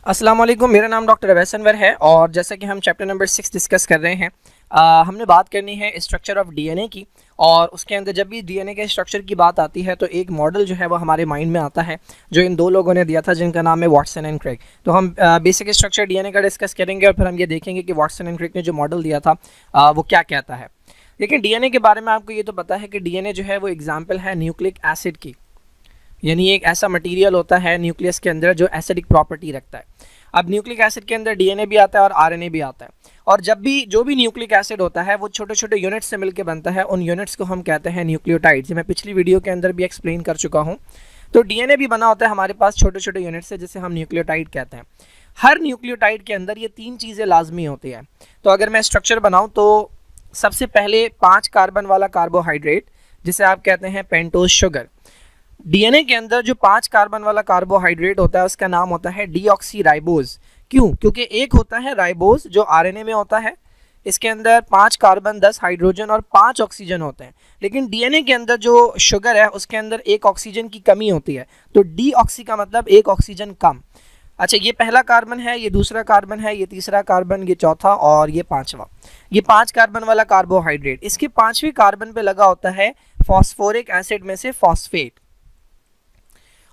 अस्सलाम वालेकुम। मेरा नाम डॉक्टर अवैस अनवर है और जैसा कि हम चैप्टर नंबर 6 डिस्कस कर रहे हैं, हमने बात करनी है स्ट्रक्चर ऑफ डीएनए की। और उसके अंदर जब भी डीएनए के स्ट्रक्चर की बात आती है तो एक मॉडल जो है वो हमारे माइंड में आता है जो इन दो लोगों ने दिया था, जिनका नाम है वाटसन एंड क्रेग। तो हम बेसिक स्ट्रक्चर डीएनए का डिस्कस करेंगे और फिर हम ये देखेंगे कि वाटसन एंड क्रेग ने जो मॉडल दिया था वो क्या कहता है। लेकिन डीएनए के बारे में आपको ये तो पता है कि डीएनए जो है वो एग्जाम्पल है न्यूक्लिक एसिड की, यानी एक ऐसा मटेरियल होता है न्यूक्लियस के अंदर जो एसिडिक प्रॉपर्टी रखता है। अब न्यूक्लिक एसिड के अंदर डीएनए भी आता है और आरएनए भी आता है, और जब भी जो भी न्यूक्लिक एसिड होता है वो छोटे छोटे यूनिट्स से मिलकर बनता है। उन यूनिट्स को हम कहते हैं न्यूक्लियोटाइड्स। मैं पिछली वीडियो के अंदर भी एक्सप्लेन कर चुका हूँ। तो डीएनए भी बना होता है हमारे पास छोटे छोटे यूनिट से, जिसे हम न्यूक्लियोटाइड कहते हैं। हर न्यूक्लियोटाइड के अंदर ये तीन चीज़ें लाजमी होती है। तो अगर मैं स्ट्रक्चर बनाऊँ तो सबसे पहले 5 कार्बन वाला कार्बोहाइड्रेट, जिसे आप कहते हैं पेंटोज शुगर। डीएनए के अंदर जो 5 कार्बन वाला कार्बोहाइड्रेट होता है उसका नाम होता है डीऑक्सीराइबोज। क्यों? क्योंकि एक होता है राइबोज जो आरएनए में होता है, इसके अंदर 5 कार्बन 10 हाइड्रोजन और 5 ऑक्सीजन होते हैं। लेकिन डीएनए के अंदर जो शुगर है उसके अंदर एक ऑक्सीजन की कमी होती है, तो डीऑक्सी का मतलब एक ऑक्सीजन कम। अच्छा, ये पहला कार्बन है, ये दूसरा कार्बन है, ये तीसरा कार्बन, ये चौथा और ये पांचवा। ये 5 कार्बन वाला कार्बोहाइड्रेट, इसके 5वें कार्बन पे लगा होता है फॉस्फोरिक एसिड में से फॉस्फेट,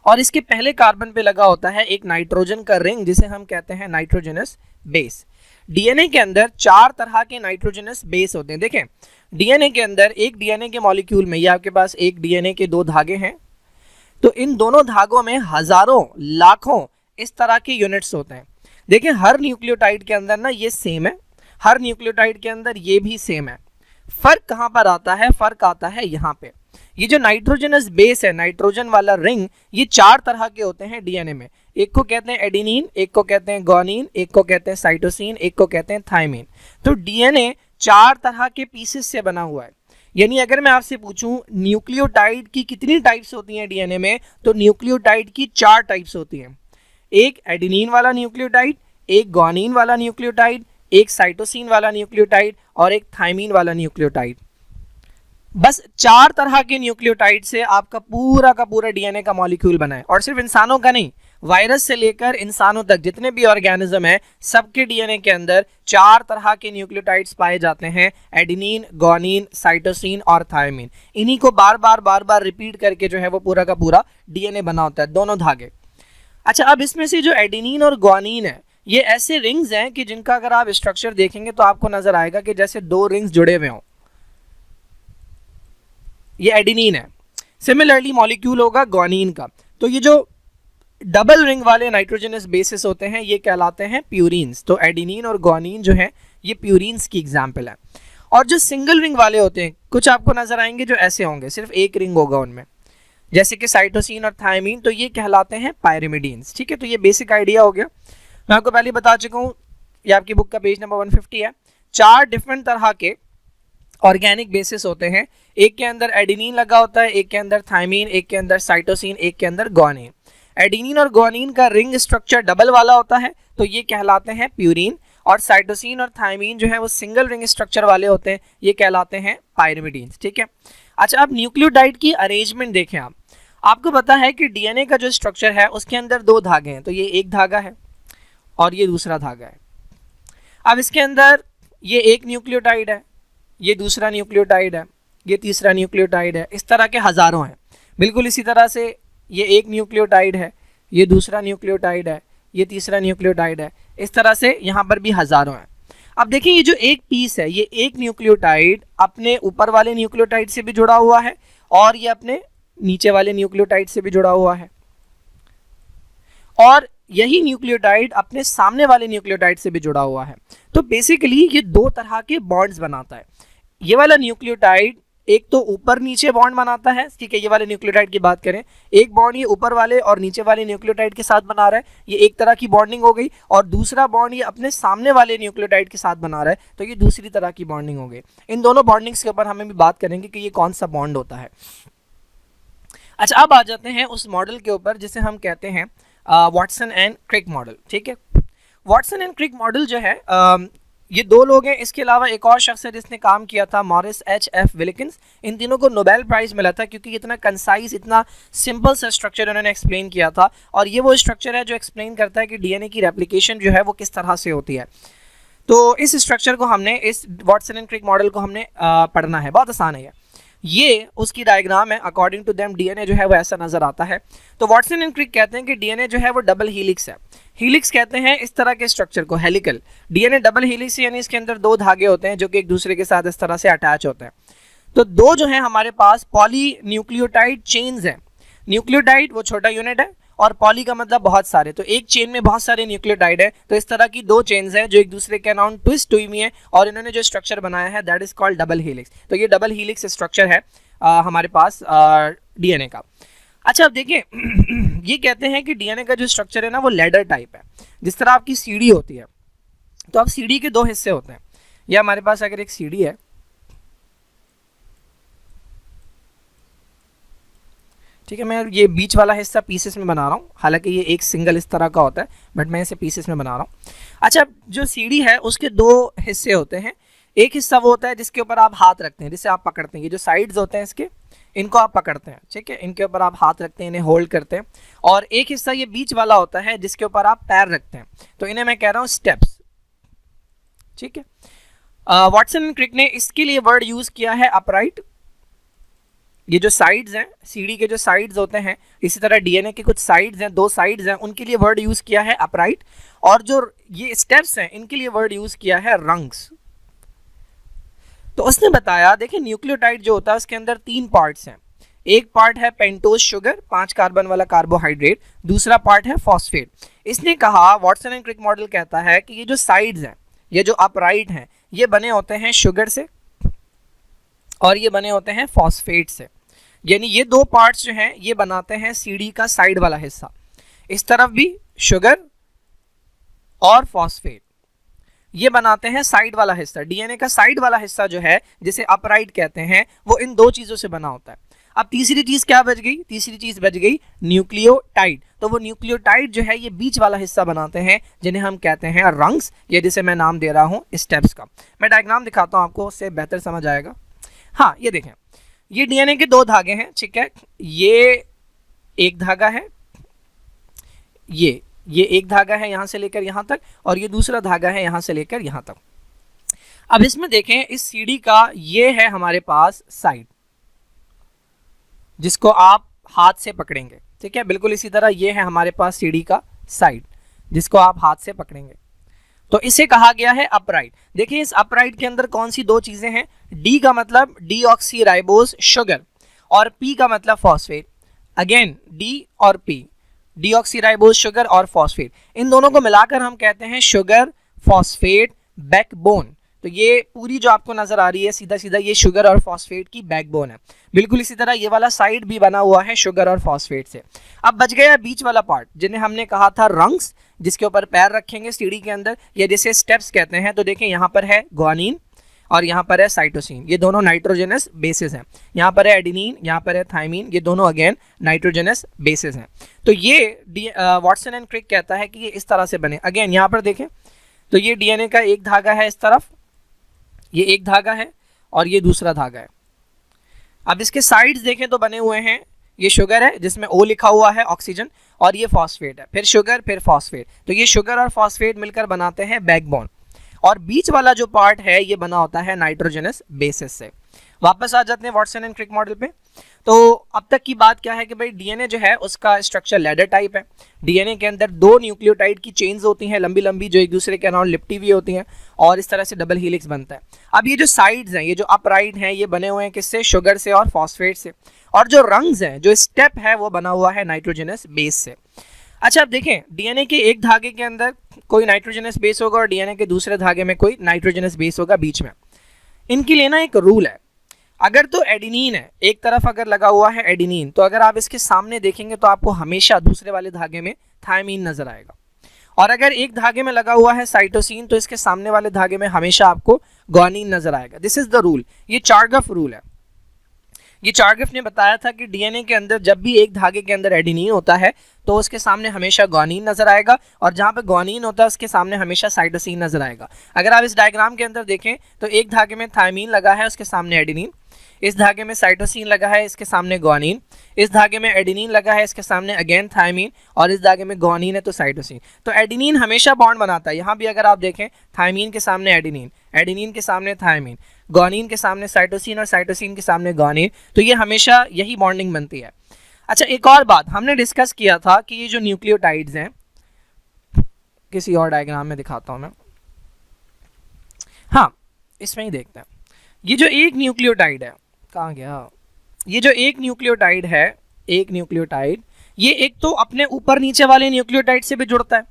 और इसके पहले कार्बन पे लगा होता है एक नाइट्रोजन का रिंग, जिसे हम कहते हैं नाइट्रोजनस बेस। डीएनए के अंदर 4 तरह के नाइट्रोजनस बेस होते हैं। देखें, डीएनए के अंदर एक डीएनए के मॉलिक्यूल में, ये आपके पास एक डीएनए के 2 धागे हैं, तो इन दोनों धागों में हजारों लाखों इस तरह के यूनिट्स होते हैं। देखिए, हर न्यूक्लियोटाइड के अंदर ना ये सेम है, हर न्यूक्लियोटाइड के अंदर ये भी सेम है। फर्क कहाँ पर आता है? फर्क आता है यहाँ पे। ये जो नाइट्रोजनस बेस है, नाइट्रोजन वाला रिंग, ये 4 तरह के होते हैं डीएनए में। एक को कहते हैं एडेनिन, एक को कहते हैं ग्वानिन, एक को कहते हैं साइटोसिन, एक को कहते हैं थायमिन। तो डीएनए 4 तरह के पीसेस से बना हुआ है। यानी अगर मैं आपसे पूछूं न्यूक्लियोटाइड की कितनी टाइप्स होती हैं डीएनए में, तो न्यूक्लियोटाइड की 4 टाइप्स होती हैं। एक एडेनिन वाला न्यूक्लियोटाइड, एक ग्वानिन वाला न्यूक्लियोटाइड, एक साइटोसिन वाला न्यूक्लियोटाइड और एक थायमिन वाला न्यूक्लियोटाइड। बस 4 तरह के न्यूक्लियोटाइड से आपका पूरा का पूरा डीएनए का मॉलिक्यूल बना है। और सिर्फ इंसानों का नहीं, वायरस से लेकर इंसानों तक जितने भी ऑर्गेनिज्म है, सबके डीएनए के अंदर 4 तरह के न्यूक्लियोटाइड्स पाए जाते हैं, एडेनिन, ग्वानिन, साइटोसिन और थायमिन। इन्हीं को बार बार रिपीट करके जो है वो पूरा का पूरा डीएनए बना होता है, दोनों धागे। अच्छा, अब इसमें से जो एडेनिन और ग्वानिन है, ये ऐसे रिंग्स हैं कि जिनका अगर आप स्ट्रक्चर देखेंगे तो आपको नजर आएगा कि जैसे 2 रिंग्स जुड़े हुए हों। ये एडेनिन है। सिमिलरली मॉलिक्यूल होगा ग्वानिन का। तो ये जो डबल रिंग वाले नाइट्रोजनस बेसिस होते हैं ये कहलाते हैं प्यूरिन्स। तो एडेनिन और ग्वानिन जो है ये प्यूरिन्स की एग्जाम्पल है। और जो सिंगल रिंग वाले होते हैं, कुछ आपको नजर आएंगे जो ऐसे होंगे, सिर्फ एक रिंग होगा उनमें, जैसे कि साइटोसिन और थायमिन, तो ये कहलाते हैं पायरिमिडीन्स। ठीक है, तो ये बेसिक आइडिया हो गया। मैं आपको पहले बता चुका हूँ, ये आपकी बुक का पेज नंबर 150 है। 4 डिफरेंट तरह के ऑर्गेनिक बेसिस होते हैं। एक के अंदर एडेनिन लगा होता है, एक के अंदर थायमिन, एक के अंदर साइटोसिन, एक के अंदर ग्वानिन। एडेनिन और ग्वानिन का रिंग स्ट्रक्चर डबल वाला होता है, तो ये कहलाते हैं प्यूरिन। और साइटोसिन और थायमिन जो है वो सिंगल रिंग स्ट्रक्चर वाले होते हैं, ये कहलाते हैं पायरिमिडीन्स। ठीक है। अच्छा, अब न्यूक्लियोटाइड की अरेंजमेंट देखें। आपको पता है कि डीएनए का जो स्ट्रक्चर है उसके अंदर 2 धागे हैं, तो ये एक धागा है और ये दूसरा धागा है। अब इसके अंदर ये एक न्यूक्लियोटाइड है, ये दूसरा न्यूक्लियोटाइड है, ये तीसरा न्यूक्लियोटाइड है। इस तरह के हजारों हैं। बिल्कुल इसी तरह से ये एक न्यूक्लियोटाइड है, ये दूसरा न्यूक्लियोटाइड है, ये तीसरा न्यूक्लियोटाइड है। इस तरह से यहाँ पर भी हजारों हैं। अब देखिए, ये जो एक पीस है, ये एक न्यूक्लियोटाइड अपने ऊपर वाले न्यूक्लियोटाइड से भी जुड़ा हुआ है और ये अपने नीचे वाले न्यूक्लियोटाइड से भी जुड़ा हुआ है, और यही न्यूक्लियोटाइड अपने सामने वाले न्यूक्लियोटाइड से भी जुड़ा हुआ है। तो बेसिकली ये 2 तरह के बॉन्ड्स बनाता है। ये वाला न्यूक्लियोटाइड एक तो ऊपर नीचे बॉन्ड बनाता है। ठीक है, ये वाले न्यूक्लियोटाइड की बात करें, एक बॉन्ड ये ऊपर वाले और नीचे वाले न्यूक्लियोटाइड के साथ बना रहा है, ये एक तरह की बॉन्डिंग हो गई। और दूसरा बॉन्ड ये अपने सामने वाले न्यूक्लियोटाइड के साथ बना रहा है, तो ये दूसरी तरह की बॉन्डिंग हो गई। इन दोनों बॉन्डिंग्स के ऊपर हमें भी बात करेंगे कि ये कौन सा बॉन्ड होता है। अच्छा, अब आ जाते हैं उस मॉडल के ऊपर जिसे हम कहते हैं वाटसन एंड क्रिक मॉडल। ठीक है, वाटसन एंड क्रिक मॉडल जो है ये दो लोग हैं, इसके अलावा एक और शख्स है जिसने काम किया था, मॉरिस H.F. विल्किंस। इन तीनों को नोबेल प्राइज मिला था क्योंकि इतना कंसाइज, इतना सिंपल सा स्ट्रक्चर उन्होंने एक्सप्लेन किया था। और ये वो स्ट्रक्चर है जो एक्सप्लेन करता है कि डीएनए की रेप्लिकेशन जो है वो किस तरह से होती है। तो इस स्ट्रक्चर को हमने, इस वाटसन एंड क्रिक मॉडल को हमने पढ़ना है, बहुत आसान है। ये उसकी डायग्राम है। अकॉर्डिंग टू देम डीएनए जो है वो ऐसा नजर आता है। तो वाटसन एंड क्रिक कहते हैं कि डीएनए जो है वो डबल हीलिक्स है। हीलिक्स कहते हैं इस तरह के स्ट्रक्चर को, हेलिकल। डीएनए डबल हीलिक्स यानी इसके अंदर दो धागे होते हैं जो कि एक दूसरे के साथ इस तरह से अटैच होते हैं। तो दो जो है हमारे पास पॉली न्यूक्लियोटाइड चेन्स है। न्यूक्लियोटाइड वो छोटा यूनिट है और पॉली का मतलब बहुत सारे, तो एक चेन में बहुत सारे न्यूक्लियोटाइड है। तो इस तरह की दो चेन्स हैं जो एक दूसरे के अराउंड ट्विस्ट हुई हुई है और इन्होंने जो स्ट्रक्चर बनाया है that is called double helix. तो ये डबल हीलिक्स स्ट्रक्चर है हमारे पास डीएनए का। अच्छा अब देखिए ये कहते हैं कि डीएनए का जो स्ट्रक्चर है ना वो लैडर टाइप है। जिस तरह आपकी सीढ़ी होती है, तो अब सीढ़ी के दो हिस्से होते हैं। या हमारे पास अगर एक सीढ़ी है, ठीक है, मैं ये बीच वाला हिस्सा पीसेस में बना रहा हूँ, हालांकि ये एक सिंगल इस तरह का होता है बट मैं इसे पीसेस में बना रहा हूँ। अच्छा जो सीढ़ी है उसके दो हिस्से होते हैं। एक हिस्सा वो होता है जिसके ऊपर आप हाथ रखते हैं, जिसे आप पकड़ते हैं। ये जो साइड्स होते हैं इसके, इनको आप पकड़ते हैं, ठीक है, इनके ऊपर आप हाथ रखते हैं, इन्हें होल्ड करते हैं। और एक हिस्सा ये बीच वाला होता है जिसके ऊपर आप पैर रखते हैं, तो इन्हें मैं कह रहा हूँ स्टेप्स, ठीक है। वाटसन एंड क्रिक ने इसके लिए वर्ड यूज किया है अपराइट। ये जो साइड्स हैं, सीढ़ी के जो साइड्स होते हैं, इसी तरह डीएनए के कुछ साइड्स हैं, दो साइड्स हैं, उनके लिए वर्ड यूज किया है अपराइट। और जो ये स्टेप्स हैं इनके लिए वर्ड यूज किया है रंग्स। तो उसने बताया, देखिए न्यूक्लियोटाइड जो होता है उसके अंदर तीन पार्ट्स हैं। एक पार्ट है पेंटोज शुगर, 5 कार्बन वाला कार्बोहाइड्रेट। दूसरा पार्ट है फॉस्फेट। इसने कहा, वाटसन एंड क्रिक मॉडल कहता है कि ये जो साइड्स हैं, ये जो अपराइट हैं, ये बने होते हैं शुगर से और ये बने होते हैं फॉस्फेट से। यानी ये दो पार्ट्स जो हैं ये बनाते हैं सीढ़ी का साइड वाला हिस्सा। इस तरफ भी शुगर और फॉस्फेट, ये बनाते हैं साइड वाला हिस्सा। डीएनए का साइड वाला हिस्सा जो है, जिसे अपराइट कहते हैं, वो इन दो चीजों से बना होता है। अब तीसरी चीज क्या बच गई? तीसरी चीज बच गई न्यूक्लियोटाइड। तो वो न्यूक्लियोटाइड जो है ये बीच वाला हिस्सा बनाते हैं जिन्हें हम कहते हैं रंग्स, या जिसे मैं नाम दे रहा हूं स्टेप्स का। मैं डायग्राम दिखाता हूं आपको, उससे बेहतर समझ आएगा। हाँ ये देखें, ये डीएनए के दो धागे हैं, ठीक है। ये एक धागा है, ये एक धागा है यहां से लेकर यहां तक, और ये दूसरा धागा है यहां से लेकर यहां तक। अब इसमें देखें, इस सीढ़ी का ये है हमारे पास साइड, जिसको आप हाथ से पकड़ेंगे, ठीक है। बिल्कुल इसी तरह ये है हमारे पास सीढ़ी का साइड, जिसको आप हाथ से पकड़ेंगे। तो इसे कहा गया है अपराइट। देखिए इस अपराइट के अंदर कौन सी दो चीजें हैं? डी का मतलब डीऑक्सीराइबोज शुगर, और पी का मतलब फॉस्फेट। अगेन डी और पी, डीऑक्सीराइबोज शुगर और फॉस्फेट, इन दोनों को मिलाकर हम कहते हैं शुगर फॉस्फेट बैकबोन। तो ये पूरी जो आपको नजर आ रही है सीधा सीधा, ये शुगर और फॉस्फेट की बैकबोन है। बिल्कुल इसी तरह ये वाला साइड भी बना हुआ है शुगर और फॉस्फेट से। अब बच गया बीच वाला पार्ट, जिन्हें हमने कहा था रंग्स, जिसके ऊपर पैर रखेंगे सीढ़ी के अंदर, या जिसे स्टेप्स कहते हैं। तो देखें यहाँ पर है ग्वानिन और यहाँ पर है साइटोसिन, ये दोनों नाइट्रोजनस बेसिस हैं। यहाँ पर है एडिनिन, यहाँ पर है थाइमिन, ये दोनों अगेन नाइट्रोजनस बेसिस हैं। तो ये वाटसन एंड क्रिक कहता है कि ये इस तरह से बने। अगेन यहाँ पर देखें, तो ये डीएनए का एक धागा है इस तरफ, ये एक धागा है और ये दूसरा धागा है। अब इसके साइड्स देखें तो बने हुए हैं, ये शुगर है जिसमें O लिखा हुआ है ऑक्सीजन, और ये फॉस्फेट है, फिर शुगर फिर फॉस्फेट। तो ये शुगर और फॉस्फेट मिलकर बनाते हैं बैकबोन, और बीच वाला जो पार्ट है ये बना होता है नाइट्रोजनस बेसिस से। वापस आ जाते हैं वाटसन एंड क्रिक मॉडल पे। तो अब तक की बात क्या है कि भाई डीएनए जो है उसका स्ट्रक्चर लैडर टाइप है। डीएनए के अंदर दो न्यूक्लियोटाइड की चेन्स होती हैं लंबी लंबी, जो एक दूसरे के अराउंड लिपटी हुई होती हैं, और इस तरह से डबल हीलिक्स बनता है। अब ये जो साइड्स हैं, ये जो अपराइट हैं, ये बने हुए हैं किससे? शुगर से और फॉस्फेट से। और जो रंग्स हैं, जो स्टेप है, वो बना हुआ है नाइट्रोजनस बेस से। अच्छा अब देखें, डीएनए के एक धागे के अंदर कोई नाइट्रोजनस बेस होगा और डीएनए के दूसरे धागे में कोई नाइट्रोजनस बेस होगा बीच में। इनके लिए ना एक रूल है, अगर तो एडिनिन है, एक तरफ अगर लगा हुआ है एडिनिन, तो अगर आप इसके सामने देखेंगे तो आपको हमेशा दूसरे वाले धागे में थायमीन नजर आएगा। और अगर एक धागे में लगा हुआ है साइटोसिन, तो इसके सामने वाले धागे में हमेशा आपको ग्वानिन नजर आएगा। दिस इज द रूल, ये चार्गफ रूल है। ये चार्गफ ने बताया था कि डीएनए के अंदर जब भी एक धागे के अंदर एडिनिन होता है तो उसके सामने हमेशा ग्वानिन नजर आएगा, और जहाँ पे ग्वानिन होता है उसके सामने हमेशा साइटोसिन नजर आएगा। अगर आप इस डायग्राम के अंदर देखें तो एक धागे में थायमीन लगा है, उसके सामने एडेनिन, इस धागे में साइटोसिन लगा है, इसके सामने ग्वानिन, इस धागे में एडेनिन लगा है, इसके सामने अगेन थायमीन, और इस धागे में ग्वानिन है तो साइटोसिन। तो एडेनिन हमेशा बॉन्ड बनाता है। यहाँ भी अगर आप देखें थायमीन के सामने एडेनिन, एडेनिन के सामने थायमीन, ग्वानिन के सामने साइटोसिन और साइटोसिन के सामने ग्वानिन, तो ये हमेशा यही बॉन्डिंग बनती है। अच्छा, एक और बात हमने डिस्कस किया था कि ये जो न्यूक्लियोटाइड्स हैं, किसी और डायग्राम में दिखाता हूं मैं, हाँ इसमें ही देखते हैं। ये जो एक न्यूक्लियोटाइड है, कहाँ गया, ये जो एक न्यूक्लियोटाइड है, एक न्यूक्लियोटाइड, ये एक तो अपने ऊपर नीचे वाले न्यूक्लियोटाइड से भी जुड़ता है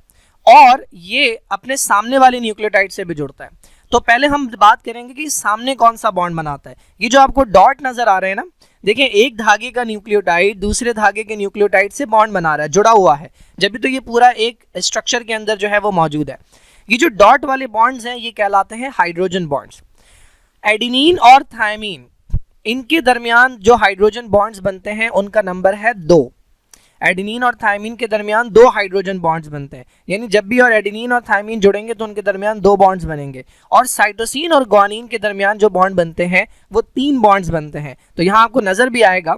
और ये अपने सामने वाले न्यूक्लियोटाइड से भी जुड़ता है। तो पहले हम बात करेंगे कि सामने कौन सा बॉन्ड बनाता है। ये जो आपको डॉट नजर आ रहे हैं ना, देखिए एक धागे का न्यूक्लियोटाइड दूसरे धागे के न्यूक्लियोटाइड से बॉन्ड बना रहा है, जुड़ा हुआ है, जब भी तो ये पूरा एक स्ट्रक्चर के अंदर जो है वो मौजूद है। ये जो डॉट वाले बॉन्ड्स हैं ये कहलाते हैं हाइड्रोजन बॉन्ड्स। एडेनिन और थायमीन, इनके दरमियान जो हाइड्रोजन बॉन्ड्स बनते हैं उनका नंबर है 2। एडेनिन और थायमीन के दरमियान 2 हाइड्रोजन बॉन्ड्स बनते हैं, यानी जब भी और एडेनिन और थायमीन जुड़ेंगे तो उनके दरमियान 2 बॉन्ड्स बनेंगे। और साइटोसिन और ग्वानिन के दरमियान जो बॉन्ड बनते हैं वो 3 बॉन्ड्स बनते हैं। तो यहाँ आपको नजर भी आएगा,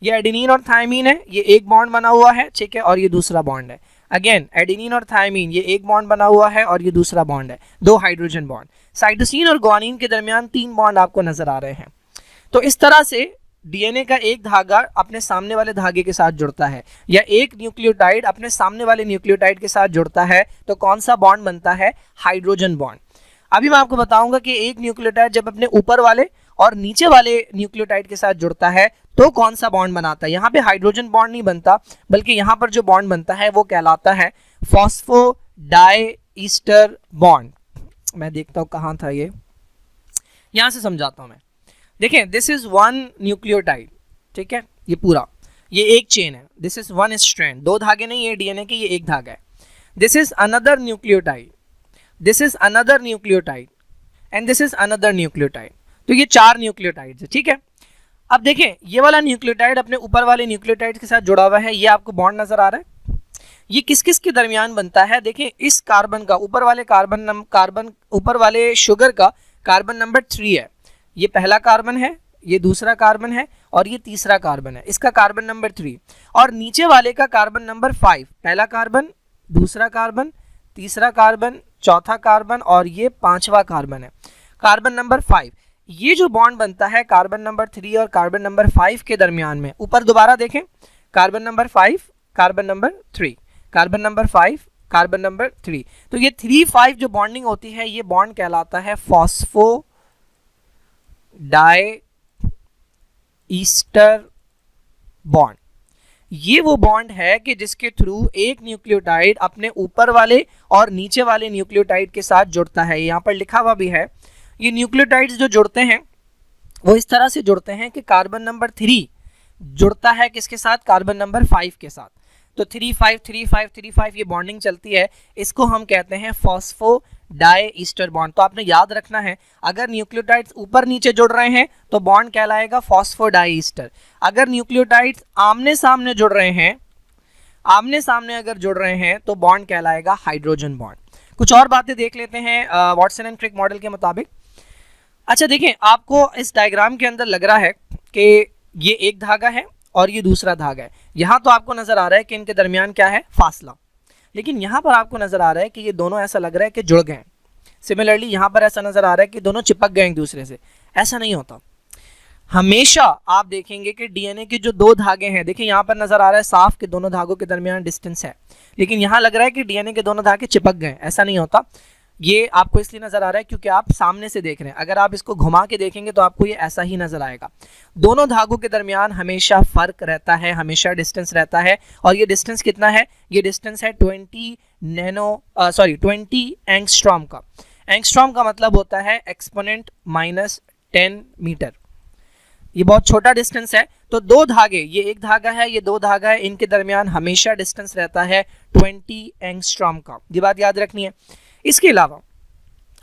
ये एडेनिन और थायमीन है, ये एक बॉन्ड बना हुआ है, ठीक है, और ये दूसरा बॉन्ड है। अगेन एडेनिन और थायमीन, ये एक बॉन्ड बना हुआ है और ये दूसरा बॉन्ड है, 2 हाइड्रोजन बॉन्ड। साइटोसिन और ग्वानिन के दरमियान 3 बॉन्ड आपको नजर आ रहे हैं। तो इस तरह से डीएनए का एक धागा अपने सामने वाले धागे के साथ जुड़ता है, या एक न्यूक्लियोटाइड अपने सामने वाले न्यूक्लियोटाइड के साथ जुड़ता है, तो कौन सा बॉन्ड बनता है, हाइड्रोजन बॉन्ड। अभी मैं आपको बताऊंगा कि एक न्यूक्लियोटाइड जब अपने ऊपर वाले और नीचे वाले न्यूक्लियोटाइड के साथ जुड़ता है तो कौन सा बॉन्ड बनाता है। यहाँ पे हाइड्रोजन बॉन्ड नहीं बनता, बल्कि यहाँ पर जो बॉन्ड बनता है वो कहलाता है फॉस्फोडाइईस्टर बॉन्ड। मैं देखता हूँ कहाँ था ये, यहाँ से समझाता हूँ मैं। देखें, दिस इज वन न्यूक्लियोटाइड, ठीक है, ये पूरा ये एक चेन है, दिस इज वन स्ट्रैंड, 2 धागे नहीं ये डीएनए के, ये एक धागा है। This is another nucleotide, this is another nucleotide and this is another nucleotide. तो ये 4 न्यूक्लियोटाइड्स है, ठीक है। अब देखें, ये वाला न्यूक्लियोटाइड अपने ऊपर वाले न्यूक्लियोटाइड के साथ जुड़ा हुआ है, ये आपको बॉन्ड नजर आ रहा है। ये किस किस के दरमियान बनता है, देखें इस कार्बन का, ऊपर वाले कार्बन ऊपर वाले शुगर का कार्बन नंबर 3 है, ये पहला कार्बन है, ये दूसरा कार्बन है और ये तीसरा कार्बन है, इसका कार्बन नंबर 3। और नीचे वाले का कार्बन नंबर 5, पहला कार्बन, दूसरा कार्बन, तीसरा कार्बन, चौथा कार्बन और ये 5वां कार्बन है, कार्बन नंबर 5। ये जो बॉन्ड बनता है कार्बन नंबर 3 और कार्बन नंबर 5 के दरमियान में, ऊपर दोबारा देखें, carbon number 5, carbon number 3, carbon number 5, carbon number 3। तो ये 3-5 जो बॉन्डिंग होती है ये बॉन्ड कहलाता है फॉस्फोडाइईस्टर बॉन्ड। ये वो बॉन्ड है कि जिसके थ्रू एक न्यूक्लियोटाइड अपने ऊपर वाले और नीचे वाले न्यूक्लियोटाइड के साथ जुड़ता है। यहाँ पर लिखा हुआ भी है, ये न्यूक्लियोटाइड्स जो जुड़ते हैं वो इस तरह से जुड़ते हैं कि कार्बन नंबर 3 जुड़ता है किसके साथ, कार्बन नंबर 5 के साथ। तो 3-5-3-5-3-5 ये बॉन्डिंग चलती है, इसको हम कहते हैं फॉस्फोडाइईस्टर बॉन्ड। तो आपने याद रखना है, अगर न्यूक्लियोटाइड्स ऊपर नीचे जुड़ रहे हैं तो बॉन्ड कहलाएगा फॉस्फोडाइईस्टर। अगर न्यूक्लियोटाइड्स आमने सामने जुड़ रहे हैं, आमने सामने अगर जुड़ रहे हैं तो बॉन्ड कहलाएगा हाइड्रोजन बॉन्ड। कुछ और बातें देख लेते हैं वाटसन एंड क्रिक मॉडल के मुताबिक। अच्छा देखें, आपको इस डायग्राम के अंदर लग रहा है कि ये एक धागा है और ये दूसरा धागा है। यहाँ तो आपको नजर आ रहा है कि इनके दरमियान क्या है, फासला, लेकिन यहाँ पर आपको नजर आ रहा है कि ये दोनों ऐसा लग रहा है कि जुड़ गए हैं। सिमिलरली यहाँ पर ऐसा नजर आ रहा है कि दोनों चिपक गए एक दूसरे से। ऐसा नहीं होता, हमेशा आप देखेंगे कि डीएनए के जो 2 धागे हैं, देखिए यहाँ पर नजर आ रहा है साफ कि दोनों धागों के दरमियान डिस्टेंस है, लेकिन यहाँ लग रहा है कि डीएनए के दोनों धागे चिपक गए। ऐसा नहीं होता, ये आपको इसलिए नजर आ रहा है क्योंकि आप सामने से देख रहे हैं। अगर आप इसको घुमा के देखेंगे तो आपको ये ऐसा ही नजर आएगा। दोनों धागों के दरमियान हमेशा फर्क रहता है, हमेशा डिस्टेंस रहता है। और ये डिस्टेंस कितना है, ये डिस्टेंस है 20 एंगस्ट्रॉम का। एंगस्ट्रॉम का मतलब होता है एक्सपोनेंट -10 मीटर। ये बहुत छोटा डिस्टेंस है। तो 2 धागे, ये एक धागा है, ये 2 धागा है, इनके दरमियान हमेशा डिस्टेंस रहता है 20 एंगस्ट्रॉम का। ये बात याद रखनी है। इसके अलावा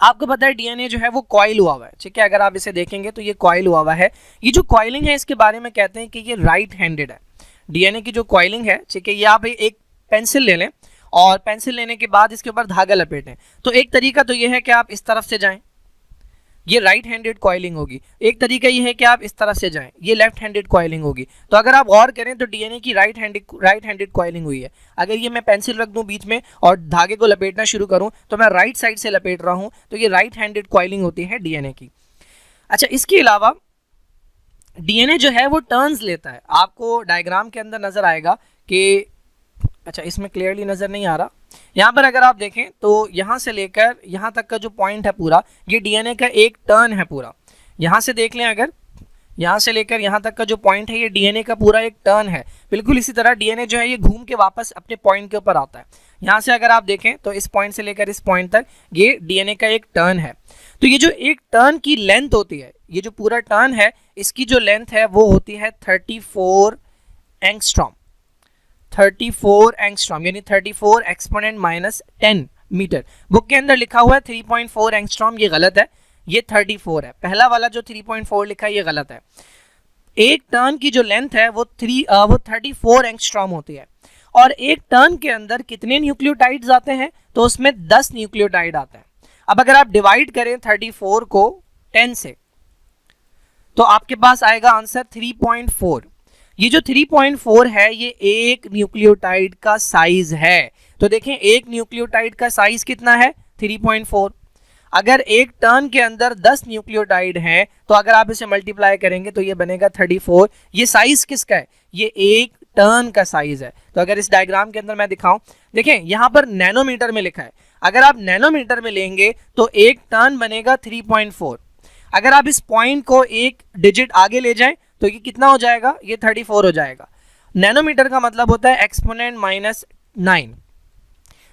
आपको पता है डीएनए जो है वो कॉइल हुआ हुआ है, ठीक है। अगर आप इसे देखेंगे तो ये कॉइल हुआ हुआ है। ये जो कॉइलिंग है इसके बारे में कहते हैं कि ये राइट हैंडेड है। डीएनए की जो कॉइलिंग है, ठीक है, यहाँ पे एक पेंसिल ले लें और पेंसिल लेने के बाद इसके ऊपर धागा लपेटें। तो एक तरीका तो ये है कि आप इस तरफ से जाएं, ये राइट हैंडेड कॉइलिंग होगी। एक तरीका ये है कि आप इस तरफ से जाएं, ये लेफ्ट हैंडेड कॉइलिंग होगी। तो अगर आप गौर करें तो डीएनए की राइट हैंडेड कॉइलिंग हुई है। अगर ये मैं पेंसिल रख दूं बीच में और धागे को लपेटना शुरू करूं तो मैं राइट साइड से लपेट रहा हूं, तो ये राइट हैंडेड कॉइलिंग होती है डीएनए की। अच्छा, इसके अलावा डीएनए जो है वो टर्न्स लेता है। आपको डायग्राम के अंदर नजर आएगा कि, अच्छा इसमें क्लियरली नजर नहीं आ रहा, यहाँ पर अगर आप देखें तो यहाँ से लेकर यहाँ तक का जो पॉइंट है पूरा, ये डीएनए का एक टर्न है पूरा। यहाँ से देख लें, अगर यहाँ से लेकर यहाँ तक का जो पॉइंट है ये डीएनए का पूरा एक टर्न है। बिल्कुल इसी तरह डीएनए जो है ये घूम के वापस अपने पॉइंट के ऊपर आता है। यहाँ से अगर आप देखें तो इस पॉइंट से लेकर इस पॉइंट तक ये डीएनए का एक टर्न है। तो ये जो एक टर्न की लेंथ होती है, ये जो पूरा टर्न है इसकी जो लेंथ है वो होती है 34 एंगस्ट्रॉम। 34 एंगस्ट्रॉम यानी 34 एक्सपोनेंट माइनस 10 मीटर। बुक के अंदर लिखा हुआ है 3.4 एंगस्ट्रॉम, ये गलत है, ये 34 है। पहला वाला जो 3.4 लिखा है ये गलत है। एक टर्न की जो लेंथ है वो 34 एंगस्ट्रॉम होती है। और एक टर्न के अंदर कितने न्यूक्लियोटाइड्स आते हैं, तो उसमें 10 न्यूक्लियोटाइड आते हैं। अब अगर आप डिवाइड करें 34 को 10 से तो आपके पास आएगा आंसर 3.4। ये जो 3.4 है ये एक न्यूक्लियोटाइड का साइज है। तो देखें एक न्यूक्लियोटाइड का साइज कितना है, 3.4। अगर एक टर्न के अंदर 10 न्यूक्लियोटाइड हैं तो अगर आप इसे मल्टीप्लाई करेंगे तो ये बनेगा 34। ये साइज किसका है, ये एक टर्न का साइज है। तो अगर इस डायग्राम के अंदर मैं दिखाऊं, देखें यहाँ पर नैनोमीटर में लिखा है। अगर आप नैनोमीटर में लेंगे तो एक टर्न बनेगा 3.4। अगर आप इस पॉइंट को एक डिजिट आगे ले जाएं तो ये कितना हो जाएगा, ये 34 हो जाएगा। नैनोमीटर का मतलब होता है एक्सपोनेंट माइनस 9।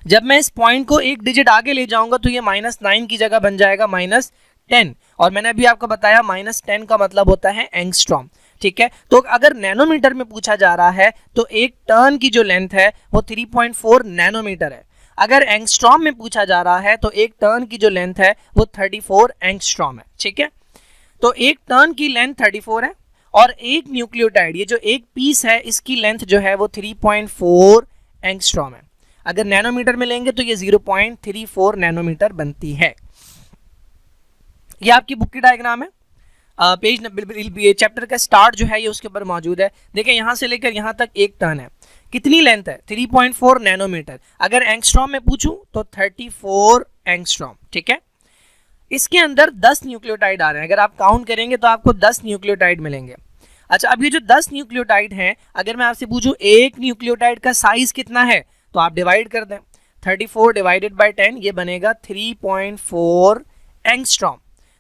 जब मैं इस पॉइंट को एक डिजिट आगे ले जाऊंगा तो ये -9 की जगह बन जाएगा -10। और मैंने अभी आपको बताया -10 का मतलब होता है एंगस्ट्रॉम। ठीक है, तो अगर नैनोमीटर में पूछा जा रहा है तो एक टर्न की जो लेंथ है वो 3.4 नैनोमीटर है। अगर एंगस्ट्रॉम में पूछा जा रहा है तो एक टर्न की जो लेंथ है वो 34 एंगस्ट्रॉम है। ठीक है, तो एक टर्न की लेंथ 34 है और एक न्यूक्लियोटाइड, ये जो एक पीस है इसकी लेंथ जो है वो 3.4 एंगस्ट्रॉम है। अगर नैनोमीटर में लेंगे तो ये 0.34 नैनोमीटर बनती है। ये आपकी बुक की डायग्राम है। पेज चैप्टर का स्टार्ट जो है ये उसके ऊपर मौजूद है। देखें यहाँ से लेकर यहाँ तक एक टर्न है, कितनी लेंथ है, 3.4 नैनोमीटर। अगर एंगस्ट्रॉम में पूछूं तो 34 एंगस्ट्रॉम। ठीक है, इसके अंदर 10 न्यूक्लियोटाइड आ रहे हैं। अगर आप काउंट करेंगे तो आपको 10 न्यूक्लियोटाइड मिलेंगे। अच्छा, अब ये जो 10 न्यूक्लियोटाइड हैं, अगर मैं आपसे पूछूं एक न्यूक्लियोटाइड का साइज कितना है तो आप डिवाइड कर दें, 34 डिवाइडेड बाय 10 ये बनेगा 3.4 एंगस्ट्रॉम।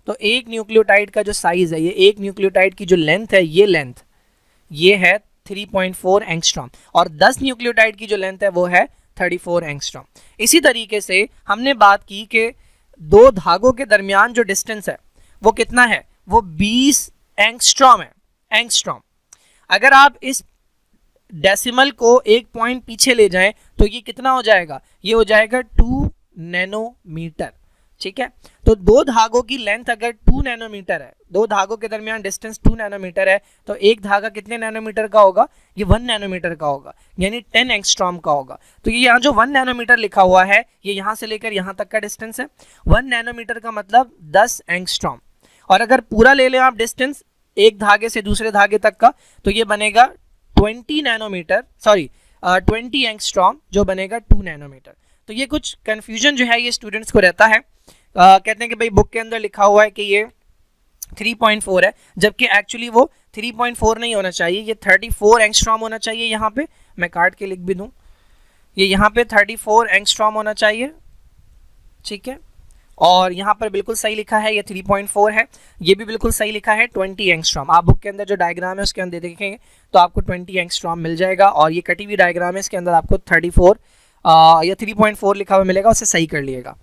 तो एक न्यूक्लियोटाइड का जो साइज है, ये एक न्यूक्लियोटाइड की जो लेंथ है, ये लेंथ ये है 3.4 एंगस्ट्रॉम और 10 न्यूक्लियोटाइड की जो लेंथ है वो है 34 एंगस्ट्रॉम। इसी तरीके से हमने बात की कि दो धागों के दरमियान जो डिस्टेंस है वो कितना है, वो 20 एंगस्ट्रॉम है, एंगस्ट्रॉम। अगर आप इस डेसिमल को एक पॉइंट पीछे ले जाएं तो ये कितना हो जाएगा, ये हो जाएगा 2 नैनोमीटर। ठीक है, तो दो धागों की लेंथ अगर 2 नैनोमीटर है, दो धागों के दरमियान डिस्टेंस 2 नैनोमीटर है, तो एक धागा कितने नैनोमीटर का होगा, ये 1 नैनोमीटर का होगा, यानी 10 एंगस्ट्रॉम का होगा। तो ये यहाँ जो 1 नैनोमीटर लिखा हुआ है ये यहाँ से लेकर यहाँ तक का डिस्टेंस है। 1 नैनोमीटर का मतलब 10 एंगस्ट्रॉम। और अगर पूरा ले लें आप डिस्टेंस एक धागे से दूसरे धागे तक का तो ये बनेगा 20 नैनोमीटर, सॉरी 20 एंगस्ट्रॉम, जो बनेगा 2 नैनोमीटर। तो ये कुछ कन्फ्यूजन जो है ये स्टूडेंट्स को रहता है। कहते हैं कि भाई बुक के अंदर लिखा हुआ है कि ये 3.4 है, जबकि एक्चुअली वो 3.4 नहीं होना चाहिए, ये 34 एंगस्ट्रॉम होना चाहिए। यहाँ पे मैं काट के लिख भी दूँ, ये यहाँ पे 34 एंगस्ट्रॉम होना चाहिए। ठीक है, और यहाँ पर बिल्कुल सही लिखा है, ये 3.4 है। ये भी बिल्कुल सही लिखा है 20 एंगस्ट्रॉम। आप बुक के अंदर जो डायग्राम है उसके अंदर देखेंगे तो आपको 20 एंगस्ट्रॉम मिल जाएगा। और ये कटी हुई डायग्राम है, इसके अंदर आपको 34 या 3.4 लिखा हुआ मिलेगा, उसे सही कर लिएगा।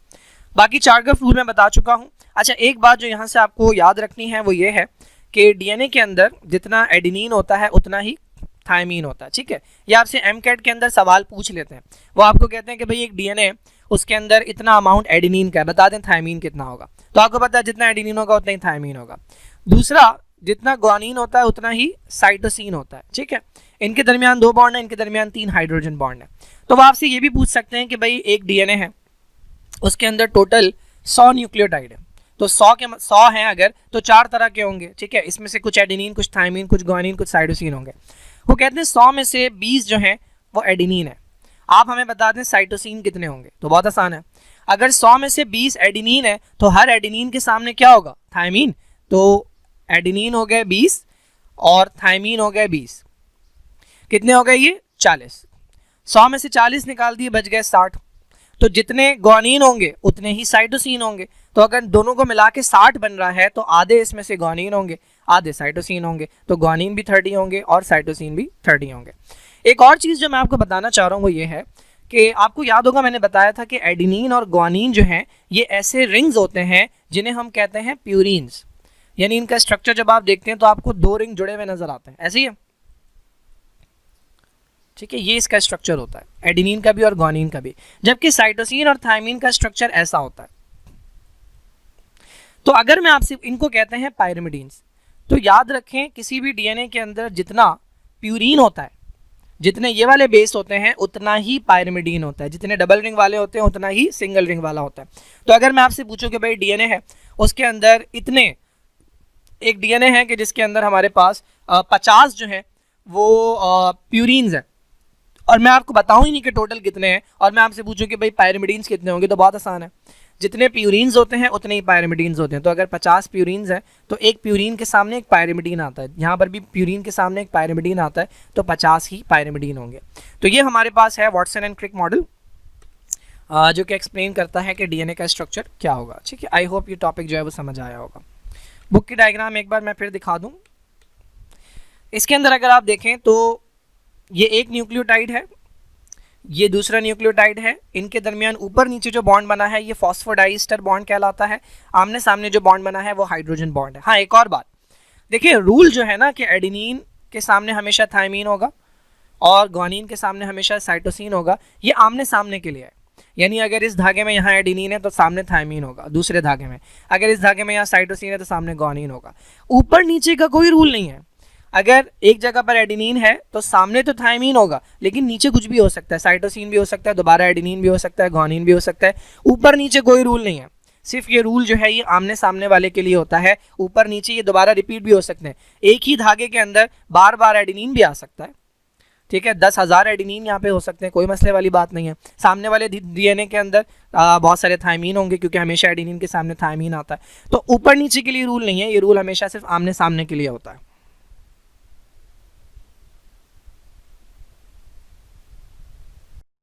बाकी चार्गाफ रूल मैं बता चुका हूँ। अच्छा, एक बात जो यहाँ से आपको याद रखनी है वो ये है कि डीएनए के अंदर जितना एडेनिन होता है उतना ही थायमीन होता है। ठीक है, ये आपसे एमकेट के अंदर सवाल पूछ लेते हैं। वो आपको कहते हैं कि भाई एक डीएनए उसके अंदर इतना अमाउंट एडेनिन का है, बता दें थायमीन कितना होगा। तो आपको पता है जितना एडेनिन होगा उतना ही थायमीन होगा। दूसरा, जितना ग्वानिन होता है उतना ही साइटोसिन होता है। ठीक है, इनके दरमियान 2 बॉन्ड है, इनके दरमियान 3 हाइड्रोजन बॉन्ड है। तो वो आपसे ये भी पूछ सकते हैं कि भाई एक डीएनए है, उसके अंदर टोटल 100 न्यूक्लियोटाइड है, तो 100 हैं अगर, तो 4 तरह के होंगे, ठीक है। इसमें से कुछ एडेनिन, कुछ थायमिन, कुछ ग्वानिन, कुछ साइटोसिन होंगे। वो कहते हैं 100 में से 20 जो है वो एडेनिन है। आप हमें बता दें साइटोसिन कितने होंगे। तो बहुत आसान है, अगर 100 में से 20 एडेनिन है तो हर एडेनिन के सामने क्या होगा, थायमिन। तो एडेनिन हो गए 20 और थायमिन हो गए 20, कितने हो गए ये 40। 100 में से 40 निकाल दिए, बच गए 60। तो जितने ग्वानिन होंगे उतने ही साइटोसिन होंगे। तो अगर दोनों को मिला के 60 बन रहा है तो आधे इसमें से ग्वानिन होंगे, आधे साइटोसिन होंगे। तो ग्वानिन भी 30 होंगे और साइटोसिन भी 30 होंगे। एक और चीज़ जो मैं आपको बताना चाह रहा हूँ वो ये है कि आपको याद होगा मैंने बताया था कि एडेनिन और ग्वानिन जो हैं ये ऐसे रिंग्स होते हैं जिन्हें हम कहते हैं प्यूरिन्स। यानी इनका स्ट्रक्चर जब आप देखते हैं तो आपको 2 रिंग जुड़े हुए नजर आते हैं, ऐसे ही है, ठीक है। ये इसका स्ट्रक्चर होता है एडेनिन का भी और ग्वानिन का भी, जबकि साइटोसिन और थायमिन का स्ट्रक्चर ऐसा होता है। तो अगर मैं आपसे, इनको कहते हैं पायरिमिडीन्स। तो याद रखें किसी भी डीएनए के अंदर जितना प्यूरिन होता है, जितने ये वाले बेस होते हैं उतना ही पायरिमिडीन होता है, जितने डबल रिंग वाले होते हैं उतना ही सिंगल रिंग वाला होता है। तो अगर मैं आपसे पूछूं कि भाई डीएनए है, उसके अंदर इतने, एक डीएनए है कि जिसके अंदर हमारे पास 50 जो है वो प्यूरिन्स है, और मैं आपको बताऊं ही नहीं कि टोटल कितने हैं, और मैं आपसे पूछूं कि भाई पायरिमिडीन्स कितने होंगे, तो बहुत आसान है, जितने प्यूरिन्स होते हैं उतने ही पायरिमिडीन्स होते हैं। तो अगर 50 प्यूरिन्स हैं तो एक प्यूरिन के सामने एक पायरिमिडीन आता है, यहाँ पर भी प्यूरिन के सामने एक पायरिमिडीन आता है, तो 50 ही पायरिमिडीन होंगे। तो ये हमारे पास है वाटसन एंड क्रिक मॉडल, जो कि एक्सप्लेन करता है कि डीएनए का स्ट्रक्चर क्या होगा, ठीक है। आई होप ये टॉपिक जो है वो समझ आया होगा। बुक की डायग्राम एक बार मैं फिर दिखा दूँ। इसके अंदर अगर आप देखें तो ये एक न्यूक्लियोटाइड है, ये दूसरा न्यूक्लियोटाइड है, इनके दरमियान ऊपर नीचे जो बॉन्ड बना है ये फॉस्फोडाइस्टर बॉन्ड कहलाता है। आमने सामने जो बॉन्ड बना है वो हाइड्रोजन बॉन्ड है। हाँ, एक और बात देखिए, रूल जो है ना कि एडेनिन के सामने हमेशा थायमिन होगा और ग्वानिन के सामने हमेशा साइटोसिन होगा, ये आमने सामने के लिए है। यानी अगर इस धागे में यहाँ एडेनिन है तो सामने थायमिन होगा, दूसरे धागे में अगर इस धागे में यहाँ साइटोसिन है तो सामने ग्वानिन होगा। ऊपर नीचे का कोई रूल नहीं है। अगर एक जगह पर एडेनिन है तो सामने तो थायमिन होगा, लेकिन नीचे कुछ भी हो सकता है, साइटोसिन भी हो सकता है, दोबारा एडेनिन भी हो सकता है, ग्वानिन भी हो सकता है। ऊपर नीचे कोई रूल नहीं है, सिर्फ ये रूल जो है ये आमने सामने वाले के लिए होता है। ऊपर नीचे ये दोबारा रिपीट भी हो सकते हैं, एक ही धागे के अंदर बार बार एडेनिन भी आ सकता है, ठीक है। 10,000 एडेनिन यहाँ पे हो सकते हैं, कोई मसले वाली बात नहीं है। सामने वाले डीएनए के अंदर बहुत सारे थायमिन होंगे, क्योंकि हमेशा एडेनिन के सामने थायमिन आता है। तो ऊपर नीचे के लिए रूल नहीं है, ये रूल हमेशा सिर्फ आमने सामने के लिए होता है।